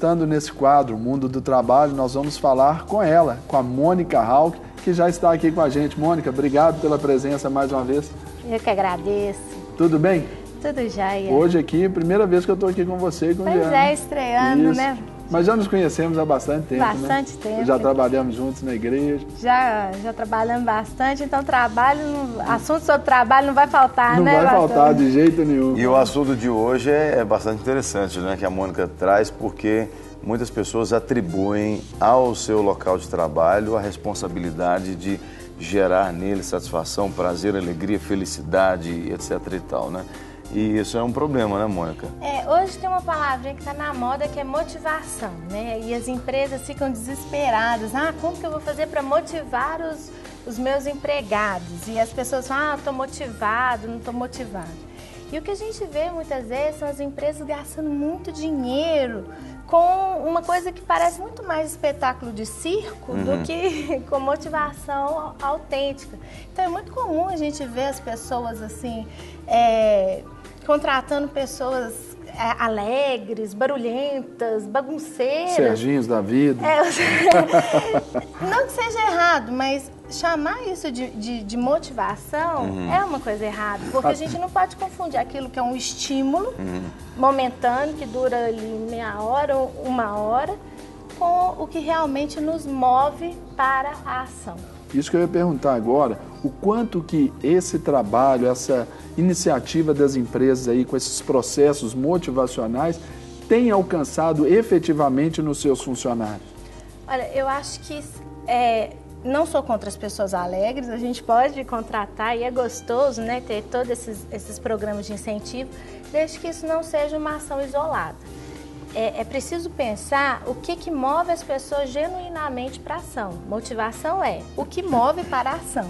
estando nesse quadro, Mundo do Trabalho, nós vamos falar com ela, com a Mônica Hauck, que já está aqui com a gente. Mônica, obrigado pela presença mais uma vez. Eu que agradeço. Tudo bem? Tudo jóia. Hoje aqui, primeira vez que eu estou aqui com você e com o Diana. Pois é, estreando, Isso. né? Mas já nos conhecemos há bastante tempo, Bastante tempo. Já trabalhamos juntos na igreja. Já trabalhamos bastante, então assunto sobre trabalho não vai faltar, não né? Não vai faltar de jeito nenhum. E o assunto de hoje é bastante interessante, né? Que a Mônica traz, porque muitas pessoas atribuem ao seu local de trabalho a responsabilidade de gerar nele satisfação, prazer, alegria, felicidade, etc e tal, né? E isso é um problema, né, Mônica? Hoje tem uma palavrinha que está na moda que é motivação, né? E as empresas ficam desesperadas. Como que eu vou fazer para motivar os meus empregados? E as pessoas falam, estou motivado, não estou motivado. E o que a gente vê muitas vezes são as empresas gastando muito dinheiro com uma coisa que parece muito mais espetáculo de circo do que com motivação autêntica. Então é muito comum a gente ver as pessoas assim, contratando pessoas alegres, barulhentas, bagunceiras. Serginhos da vida. Não que seja errado, mas chamar isso de motivação é uma coisa errada, porque a gente não pode confundir aquilo que é um estímulo momentâneo, que dura ali meia hora ou uma hora, com o que realmente nos move para a ação. Isso que eu ia perguntar agora, o quanto que esse trabalho, essa iniciativa das empresas aí com esses processos motivacionais tem alcançado efetivamente nos seus funcionários? Olha, eu acho que não sou contra as pessoas alegres, a gente pode contratar e é gostoso, né, ter todos esses programas de incentivo, desde que isso não seja uma ação isolada. É preciso pensar o que move as pessoas genuinamente para a ação. Motivação é o que move para a ação.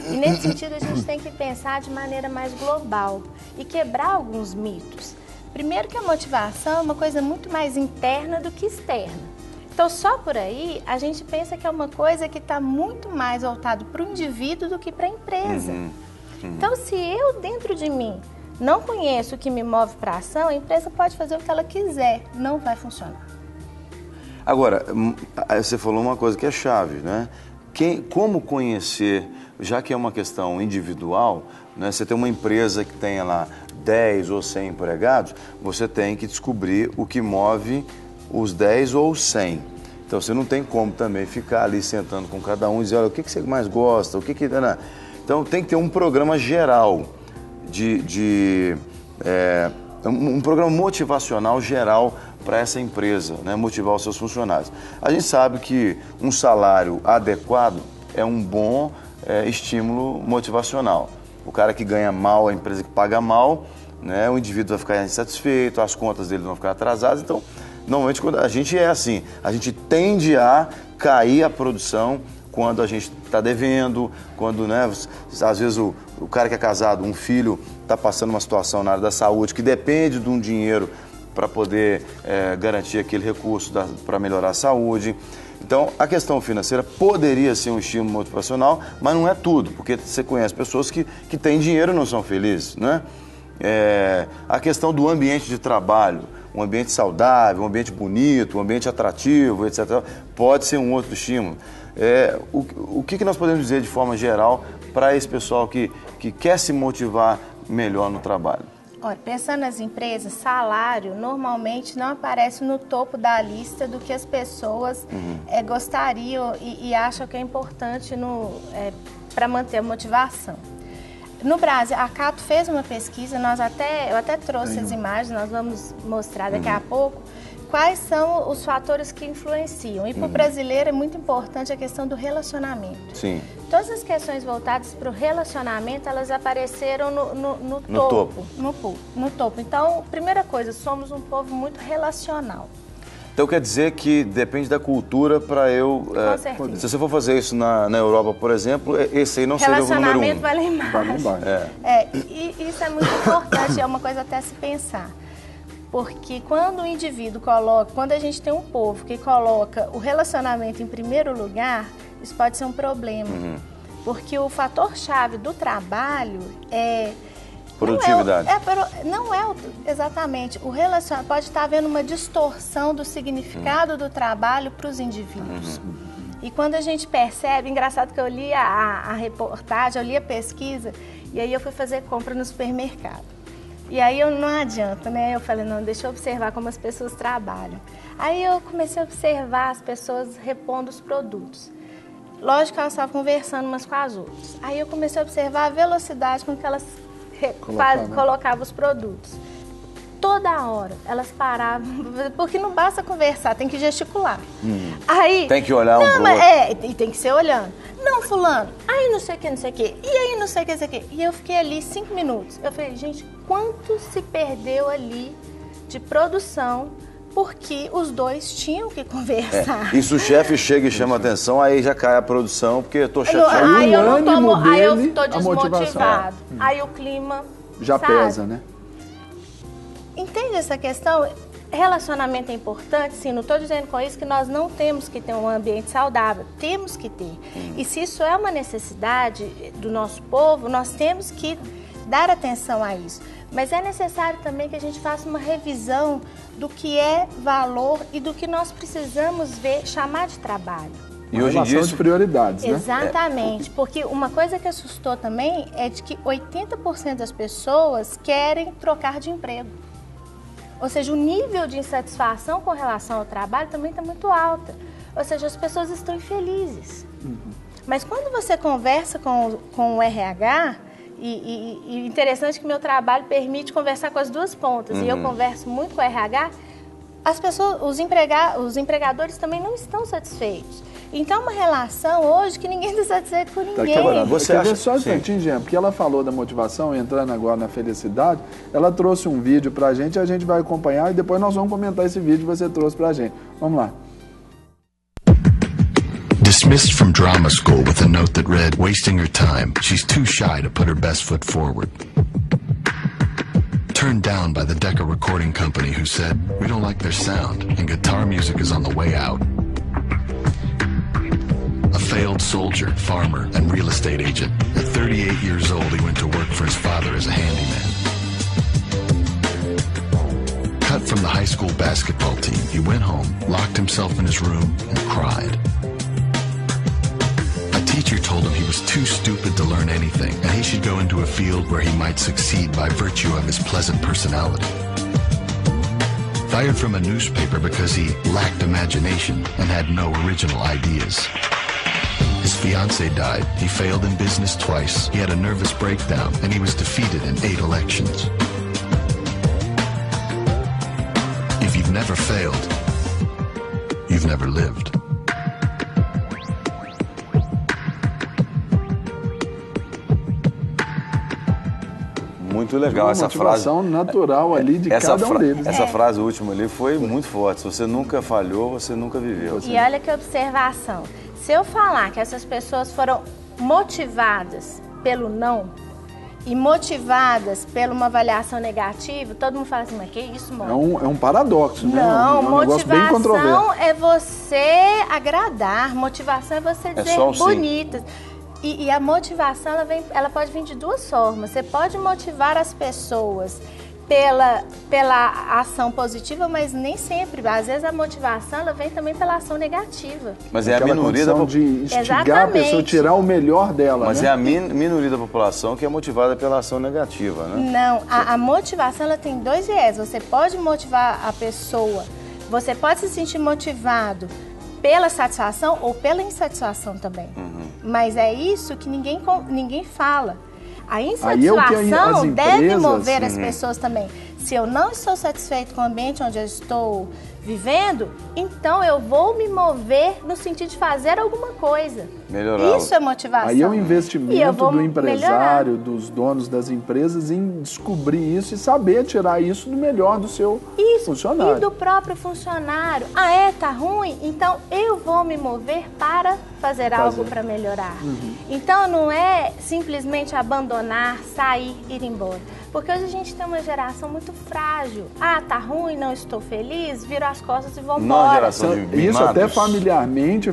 E nesse sentido a gente tem que pensar de maneira mais global e quebrar alguns mitos. Primeiro que a motivação é uma coisa muito mais interna do que externa. Então só por aí a gente pensa que é uma coisa que está muito mais voltado para o indivíduo do que para a empresa. Então se eu dentro de mim não conheço o que me move para a ação, a empresa pode fazer o que ela quiser, não vai funcionar. Agora, você falou uma coisa que é chave, né? Como conhecer, já que é uma questão individual, né? Você tem uma empresa que tenha lá 10 ou 100 empregados, você tem que descobrir o que move os 10 ou os 100. Então você não tem como também ficar ali sentando com cada um e dizer, olha, o que você mais gosta, o que... Então tem que ter um programa geral, um programa motivacional geral para essa empresa, né? Motivar os seus funcionários. A gente sabe que um salário adequado é um bom estímulo motivacional. O cara que ganha mal, a empresa que paga mal, né? O indivíduo vai ficar insatisfeito, as contas dele vão ficar atrasadas. Então, normalmente, quando a gente é assim, a gente tende a cair a produção quando a gente está devendo, quando, né, às vezes o cara que é casado, um filho, está passando uma situação na área da saúde que depende de um dinheiro para poder garantir aquele recurso para melhorar a saúde. Então, a questão financeira poderia ser um estímulo motivacional, mas não é tudo, porque você conhece pessoas que têm dinheiro e não são felizes, né? A questão do ambiente de trabalho, um ambiente saudável, um ambiente bonito, um ambiente atrativo, etc., pode ser um outro estímulo. O que nós podemos dizer de forma geral para esse pessoal que quer se motivar melhor no trabalho? Olha, pensando nas empresas, salário normalmente não aparece no topo da lista do que as pessoas gostariam e acham que é importante para manter a motivação. No Brasil, a Cato fez uma pesquisa, eu até trouxe as imagens, nós vamos mostrar daqui a pouco, quais são os fatores que influenciam. E para o brasileiro é muito importante a questão do relacionamento. Sim. Todas as questões voltadas para o relacionamento, elas apareceram no topo. No topo. Então, primeira coisa, somos um povo muito relacional. Então quer dizer que depende da cultura para eu... Com certeza. Se você for fazer isso na Europa, por exemplo, esse aí não seria o número 1. Relacionamento vale mais. E isso é muito importante, é uma coisa até se pensar. Porque quando o indivíduo quando a gente tem um povo que coloca o relacionamento em primeiro lugar, isso pode ser um problema. Porque o fator-chave do trabalho é Produtividade. Não é exatamente. O relacionamento pode estar havendo uma distorção do significado do trabalho para os indivíduos. E quando a gente percebe, engraçado que eu li a reportagem, eu li a pesquisa, e aí eu fui fazer compra no supermercado. E aí eu não adianta, né? Eu falei, não, deixa eu observar como as pessoas trabalham. Aí eu comecei a observar as pessoas repondo os produtos. Lógico que elas estavam conversando umas com as outras. Aí eu comecei a observar a velocidade com que elas colocavam os produtos. Toda hora elas paravam, porque não basta conversar, tem que gesticular. Aí, tem que olhar um pro outro. E tem que ser olhando. Não, fulano, aí não sei o que, não sei o que, e aí não sei o que, não sei o que. E eu fiquei ali 5 minutos. Eu falei, gente, quanto se perdeu ali de produção, porque os dois tinham que conversar. E se o chefe chega e chama atenção, aí já cai a produção, porque eu tô chateado. Aí eu tô desmotivado. Aí o clima já pesa, né? Entende essa questão? Relacionamento é importante, sim, não estou dizendo com isso que nós não temos que ter um ambiente saudável, temos que ter. E se isso é uma necessidade do nosso povo, nós temos que dar atenção a isso. Mas é necessário também que a gente faça uma revisão do que é valor e do que nós precisamos ver, chamar de trabalho. E hoje em dia de prioridades, né? Exatamente, porque uma coisa que assustou também é de que 80% das pessoas querem trocar de emprego. Ou seja, o nível de insatisfação com relação ao trabalho também está muito alta. Ou seja, as pessoas estão infelizes. Mas quando você conversa com o RH, e interessante que meu trabalho permite conversar com as duas pontas, e eu converso muito com o RH, as pessoas, os empregadores também não estão satisfeitos. Então, é uma relação hoje que ninguém está satisfeito com ninguém. Agora, você acha... Só um instantinho, Jean, porque ela falou da motivação, entrando agora na felicidade, ela trouxe um vídeo pra gente, e a gente vai acompanhar e depois nós vamos comentar esse vídeo que você trouxe pra gente. Vamos lá. Dismissed from drama school with a note that read, "Wasting her time. She's too shy to put her best foot forward." Turned down by the Decca Recording Company, who said, "We don't like their sound and guitar music is on the way out." A failed soldier, farmer, and real estate agent. At 38 years old, he went to work for his father as a handyman. Cut from the high school basketball team, he went home, locked himself in his room, and cried. A teacher told him he was too stupid to learn anything, and he should go into a field where he might succeed by virtue of his pleasant personality. Fired from a newspaper because he lacked imagination and had no original ideas. His fiancée died, he failed in business twice, he had a nervous breakdown, and he was defeated in 8 elections. If you've never failed, you've never lived. Muito legal essa frase. Uma motivação natural ali de cada um deles. Essa frase última ali foi muito forte. Se você nunca falhou, você nunca viveu. E olha que observação. Se eu falar que essas pessoas foram motivadas pelo não e motivadas por uma avaliação negativa, todo mundo fala assim, mas que isso, mano? É um paradoxo, né? Não, um negócio bem controverso. Motivação é você agradar, motivação é você dizer bonita. E a motivação, ela pode vir de duas formas. Você pode motivar as pessoas pela ação positiva, mas nem sempre. Às vezes a motivação ela vem também pela ação negativa. Mas é a minoria da de instigar a pessoa a tirar o melhor dela. Mas né? é a minoria da população que é motivada pela ação negativa, né? Não, a motivação ela tem 2 viés. Você pode motivar a pessoa, você pode se sentir motivado pela satisfação ou pela insatisfação também. Mas é isso que ninguém fala. A insatisfação deve mover as pessoas também. Se eu não estou satisfeito com o ambiente onde eu estou vivendo, então eu vou me mover no sentido de fazer alguma coisa. Melhorar. Isso é motivação. Aí é o investimento do empresário, melhorar. dos donos das empresas em descobrir isso e saber tirar isso do melhor do seu funcionário. E do próprio funcionário. Tá ruim? Então eu vou me mover para fazer algo para melhorar. Então não é simplesmente abandonar, sair, ir embora. Porque hoje a gente tem uma geração muito frágil. Tá ruim, não estou feliz, viro as costas e vou embora. Isso até familiarmente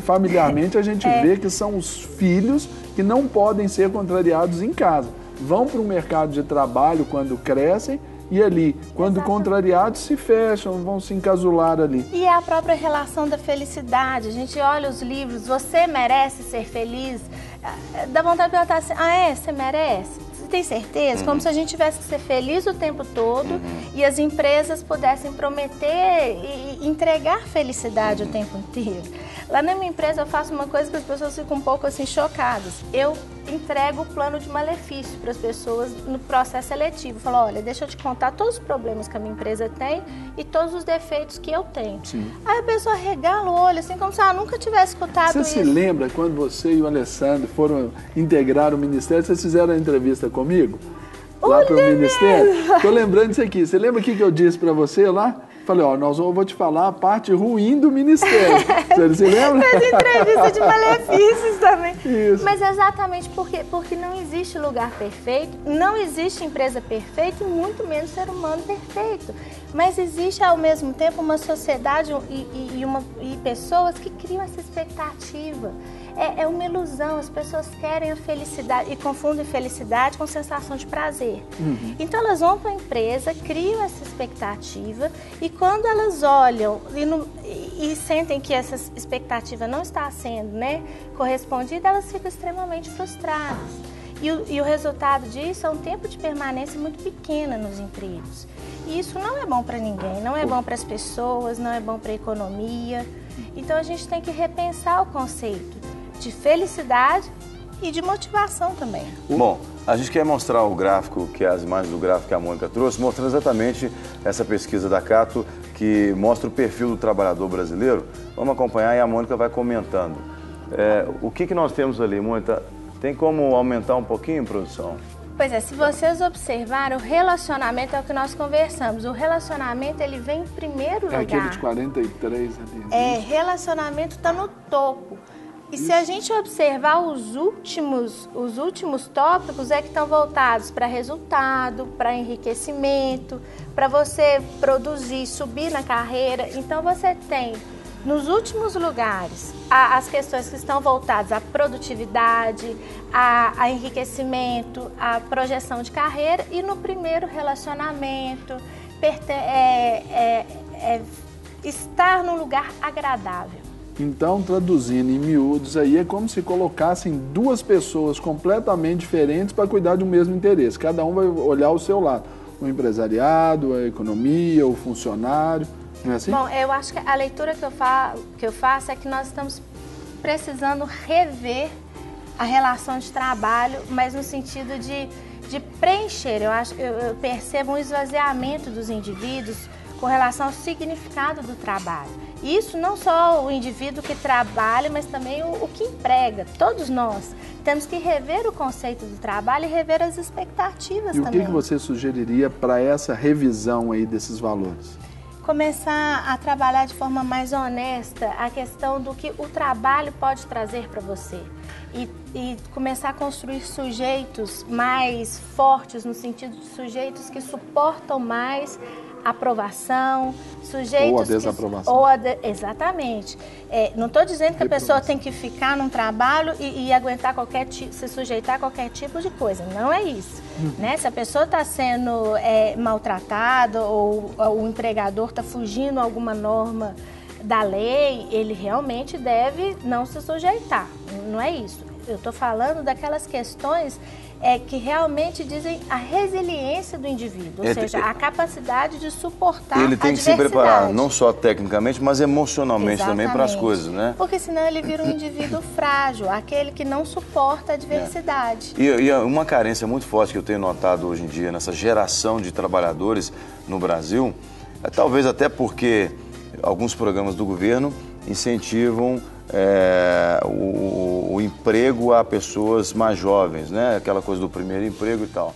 a gente vê que são os filhos que não podem ser contrariados em casa. vão para o mercado de trabalho quando crescem e ali, quando contrariados, se fecham, vão se encasular ali. E é a própria relação da felicidade. A gente olha os livros, você merece ser feliz. Dá vontade de perguntar assim, você merece? Você tem certeza? Como se a gente tivesse que ser feliz o tempo todo e as empresas pudessem prometer e entregar felicidade o tempo inteiro. Lá na minha empresa eu faço uma coisa que as pessoas ficam um pouco assim chocadas. Eu entrego o plano de malefício para as pessoas no processo seletivo. Falo, olha, deixa eu te contar todos os problemas que a minha empresa tem e todos os defeitos que eu tenho. Sim. Aí a pessoa regala o olho, assim, como se ela nunca tivesse escutado isso. Você se lembra quando você e o Alessandro foram integrar o Ministério, vocês fizeram a entrevista comigo? Lá para o Ministério? Tô lembrando disso aqui. Você lembra o que eu disse para você lá? Falei, eu vou te falar a parte ruim do Ministério. Você lembra? Fez entrevista de malefícios também. Isso. Mas exatamente porque não existe lugar perfeito, não existe empresa perfeita e muito menos ser humano perfeito. Mas existe ao mesmo tempo uma sociedade e pessoas que criam essa expectativa. É uma ilusão, as pessoas querem a felicidade e confundem felicidade com sensação de prazer. Então elas vão para a empresa, criam essa expectativa e quando elas olham e sentem que essa expectativa não está sendo correspondida, elas ficam extremamente frustradas. E o resultado disso é um tempo de permanência muito pequeno nos empregos. E isso não é bom para ninguém, não é bom para as pessoas, não é bom para a economia. Então a gente tem que repensar o conceito de felicidade e de motivação também. Bom, a gente quer mostrar o gráfico, as imagens do gráfico que a Mônica trouxe, mostrando exatamente essa pesquisa da Cato, que mostra o perfil do trabalhador brasileiro. Vamos acompanhar e a Mônica vai comentando. O que nós temos ali, Mônica? Tem como aumentar um pouquinho, produção? Pois é, se vocês observarem, o relacionamento é o que nós conversamos. O relacionamento, ele vem em primeiro lugar. É aquele de 43 ali. Relacionamento está no topo. E se a gente observar os últimos tópicos que estão voltados para resultado, para enriquecimento, para você produzir, subir na carreira. Então você tem nos últimos lugares as questões que estão voltadas à produtividade, a enriquecimento, à projeção de carreira e no primeiro relacionamento, estar num lugar agradável. Então, traduzindo em miúdos aí, é como se colocassem duas pessoas completamente diferentes para cuidar de um mesmo interesse. Cada um vai olhar o seu lado. O empresariado, a economia, o funcionário, não é assim? Bom, eu acho que a leitura que eu faço é que nós estamos precisando rever a relação de trabalho, mas no sentido de preencher. Eu percebo um esvaziamento dos indivíduos com relação ao significado do trabalho. Isso não só o indivíduo que trabalha, mas também o que emprega. Todos nós temos que rever o conceito do trabalho e rever as expectativas também. E o que você sugeriria para essa revisão aí desses valores? Começar a trabalhar de forma mais honesta a questão do que o trabalho pode trazer para você. E começar a construir sujeitos mais fortes, no sentido de sujeitos que suportam mais aprovação, sujeitos ou a desaprovação. Exatamente. Não estou dizendo que a pessoa tem que ficar num trabalho e aguentar se sujeitar a qualquer tipo de coisa. Não é isso. Se a pessoa está sendo maltratada ou o empregador está fugindo a alguma norma da lei, ele realmente deve não se sujeitar. Não é isso. Eu estou falando daquelas questões que realmente dizem a resiliência do indivíduo, ou seja, a capacidade de suportar a Ele tem que se preparar, não só tecnicamente, mas emocionalmente também para as coisas, né? Porque senão ele vira um indivíduo frágil, aquele que não suporta a adversidade. E uma carência muito forte que eu tenho notado hoje em dia nessa geração de trabalhadores no Brasil, talvez até porque alguns programas do governo incentivam o emprego a pessoas mais jovens, né? Aquela coisa do primeiro emprego e tal.